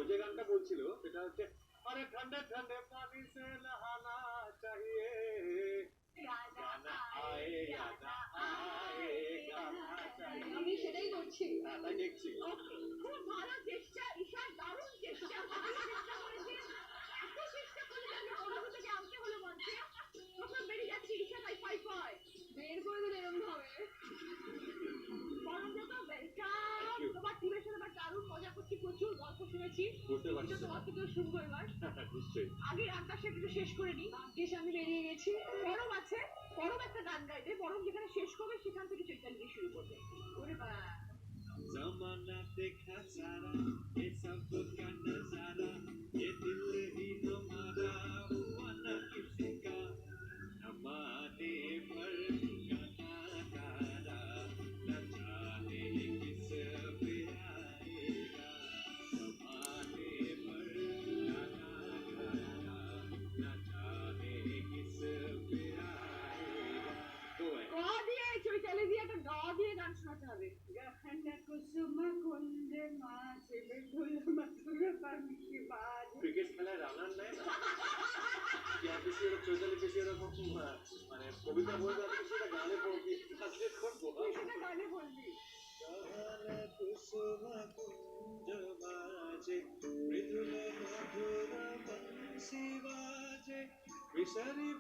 যে গানটা বলছিল সেটা হচ্ছে আরে ঠান্ডা ঠান্ডা পানি সে নহানা চাহিয়ে গানা আয়ে গানা আয়ে গানা চাহিয়ে আমি সেটাই করছি তাই দেখছি খুব ভালো চেষ্টা ঈশা দারুণ চেষ্টা এত চেষ্টা করলে আমি ওরকম থেকে আনতে হলো মঞ্চে প্রথম বেরিয়ে যাচ্ছি ঈশা তাই পাই পাই বের করে দিলে এরকম ভাবে বরঞ্জত ওয়েলকাম তোমার টিমের সাথে আমার দারুণ মজা করছি প্রচুর গল্প শুনেছি বুঝতে পারছি তোমার থেকেও শুনবো এবার নিশ্চয়ই আগে গানটা সে একটু শেষ করে নি বেশ আমি বেরিয়ে গেছি পরম আছে পরম একটা গান গাইবে পরম যেখানে শেষ করবে সেখান থেকে চৈতালি দিয়ে শুরু করবে ওরে বা जमाना देखा सारा ये सब का नजारा ये दिल ही हमारा हुआ न किसी का हमारे पर गाना न जाने किस पे आएगा हमारे पर गाना न जाने किस पे आएगा तो है গ দিয়ে চৈতালি দিয়ে একটা গ দিয়ে গান শোনাতে হবে ক্রিকেট খেলায় রানার নেয় না বেশি চৈতালি বেশি এরকম মানে কবিতা বলতে আমি সেটা গানে পড়বি ট্রান্সলেট করবো সেটা গানে বলবি কুসুম কুঞ্জ বাজে মৃদুল মধুর বংশী বাজে বিশরি